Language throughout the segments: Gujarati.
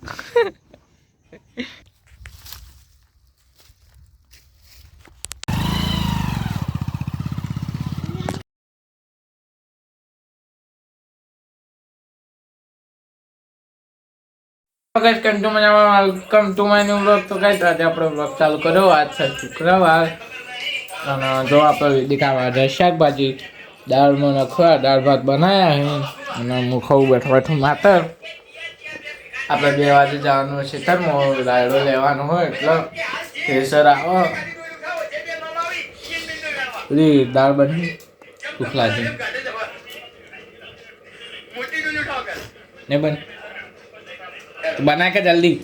ગાઈસ કંટુ મજામાં welcome to my new blog. તો ગાઈસ આજે આપણો બ્લોગ ચાલુ કર્યો. આજ છે શુક્રવાર અને જો આપણે દેખાવા શાકભાજી દાળમાં નખવા દાળ ભાત બનાવ્યા છે અને હું ખાઉં બેઠો બેઠો માતર. આપણે 2 વાગે જવાનું છે ખેતરમાં રાયડો લેવાનો હોય એટલે કેસર આવો બધી દાળ બની ભૂખ લાગી ને બન બના કે જલ્દી.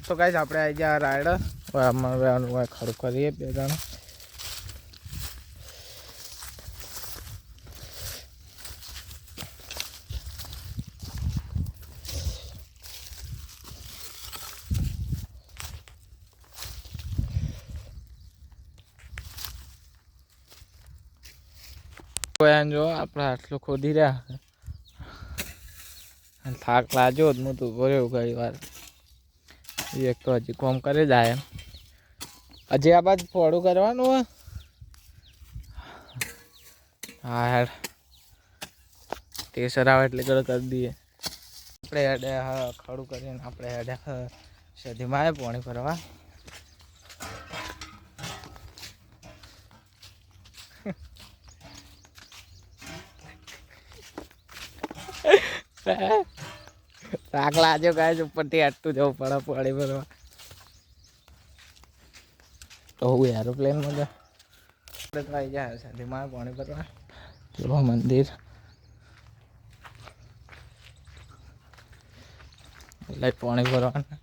તો ગાઈસ આપણે આવી ગયા રાયડા અમારે ખરું કરીએ 2 જણા. જો આપણે આટલું ખોદી રહ્યા થાક લાગ્યો હું તો ભર્યો ઘણી વાર એક તો હજી કોમ કરે જાય હજી આ બાજુ ફોડું કરવાનું હોય. હા યાર કેસર આવે એટલે કરી દઈએ આપણે હેડે. હા ખડું કરીને આપણે હેડે સધીમાં આવે પાણી ભરવા. થાક લાગ્યો ગાય ઉપરથી આટલું જવું પડે પાણી ભરવા. તો હું એરોપ્લેનમાં જ આવી જાય સધીમાં પાણી ભરવા. જો મંદિર એટલે પાણી ભરવાનું.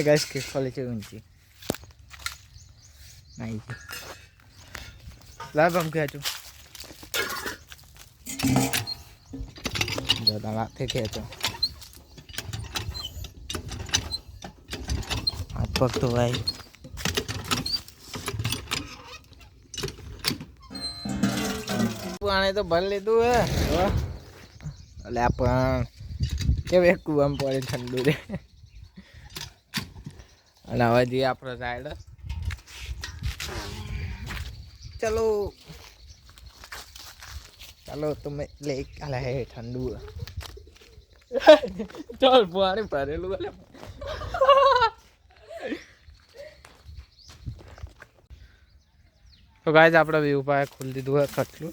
ગાઈસ કે ખોલી છે ઊંચી નહીં લાવ આમ ખેંચું દાદા હાથે ખેંચો હાથ પગ તો ભાઈ પાણી તો ભરી લીધું હે એટલે પણ કેવું એક કુવામાં પાણી ઠંડુ રે. અને હવે જઈએ આપણે રાયડ. ચલો ચાલો તમે લે કાલે હે ઠંડુ ચાલ પાણી ભરેલું એટલે તો ગાઈસ આપણે વ્યૂ પાસે ખોલી દીધું હોય ખટલું.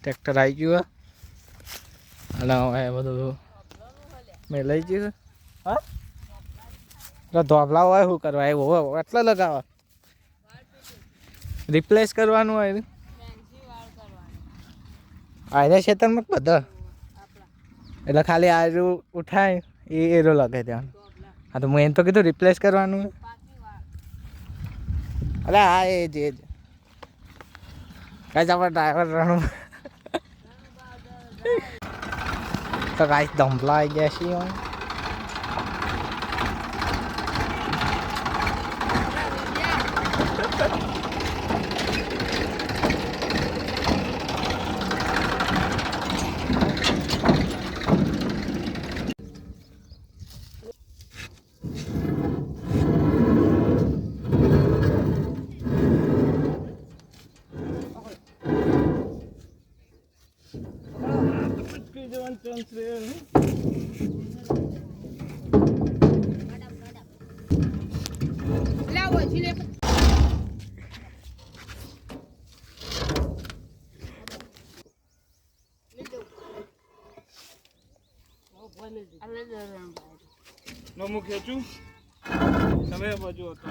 ટ્રેક્ટર આવી ગયું અને હવે બધું મેં લઈ ગયું. હા ધોબલા હોય શું કરવા એવું એટલા લગાવવા રિપ્લેસ કરવાનું હોય આયરા ખેતરમાં બધા એટલે ખાલી આજુ ઉઠાય એરો લગે ત્યાં. હા તો મેં એમ તો કીધું રિપ્લેસ કરવાનું. અરે હા એ જ કાંઈ આપણે ડ્રાઈવર રણું તો કાંઈ ધંભલા આવી ગયા છીએ. નમું ખેંચું તમે બાજુ હતો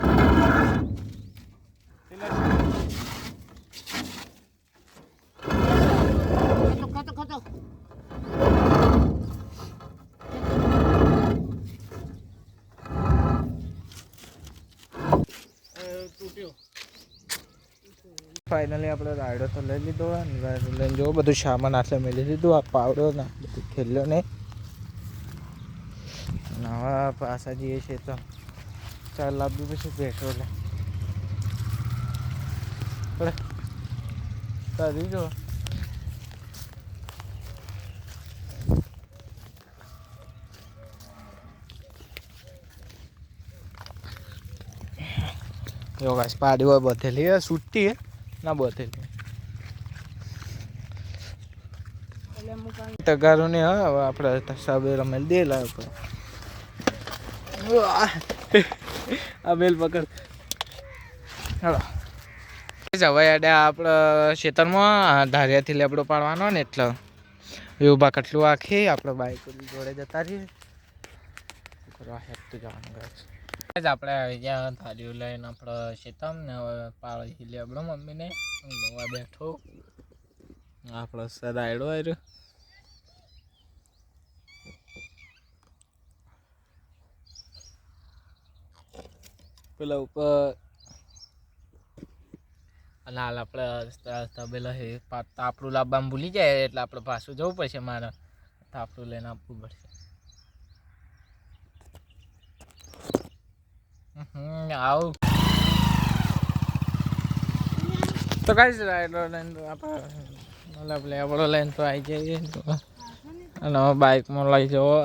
તૂટ્યો. ફાઇનલી આપણે રાયડો તો લઈ લીધો રાયડો લઈને જો બધું સામાન આટલે મેળવી દીધું. આ પાવડો ને બધું ખેલ્યો નહીં. હવે પાછા જઈએ છીએ તો ચાલ લાવવું પછી પેટ્રોલ કરી જો જો ગાઈસ પાડી હોય બધેલી હે છૂટી હે ના બધેલી તગારું ને હવે આપણે સાબે રમેલ દે લાવ આ બેલ પકડ હાલો હવે આપણે ખેતરમાં ધારિયાથી લેબડો પાડવાનો ને એટલે ઉભા કટલું આખી આપણે બાઈક જોડે જતા રહીએ આપણે આવી ગયા ધાર્યું લઈને આપણે ખેતર ને હવે પાડી લેબડો મમ્મીને બેઠો આપણો સદાયડો આવ્યો પેલા ઉપર અને હાલ આપણે તબેલા હે તાપડું લાવવામાં ભૂલી જાય એટલે આપણે પાછું જવું પડશે મારે તાપડું લઈને આપવું પડશે આવું તો કઈ રાઈડર લઈને આપણે લેબડો લઈને તો આવી જઈએ અને બાઇકમાં લઈ જવો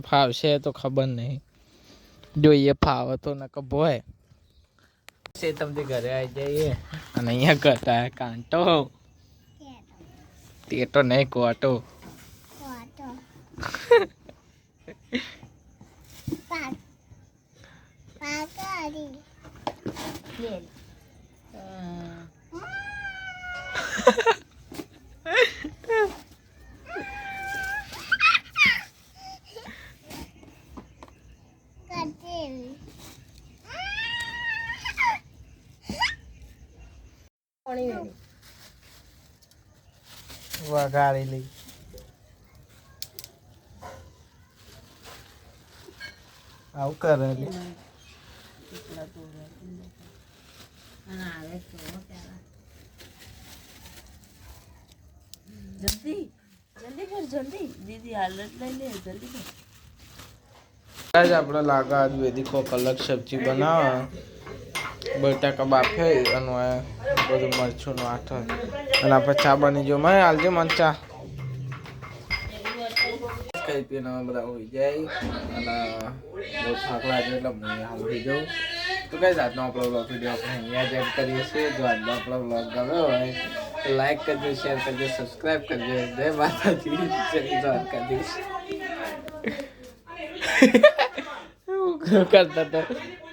ફાવશે તો ખબર નહીં જોઈએ ફાવે તો ન ભોય તમને ઘરે આવી જઈએ અને અહીંયા કરતા કાંટો તે તો નહીં કોટો વગાડી લઈ આવું કરે આપણે લાગા વેદી કોક અલગ સબ્જી બનાવવા બટાકા બાફે અને બધું મરચું નું આઠ અને આપણે ચા બની જો મેં હાલજો મને ચા કઈ પીને બધા હોઈ જાય અને બહુ થાક લાગે એટલે હું હાલ હોઈ જાઉં તો કઈ જાતનો આપણો બ્લોગ વિડીયો આપણે અહીંયા જ એડ કરીએ છીએ જો આજનો આપણો બ્લોગ ગમ્યો હોય તો લાઈક કરજો શેર કરજો સબસ્ક્રાઈબ કરજો જય માતાજી જય દ્વારકાધીશ કરતા હતા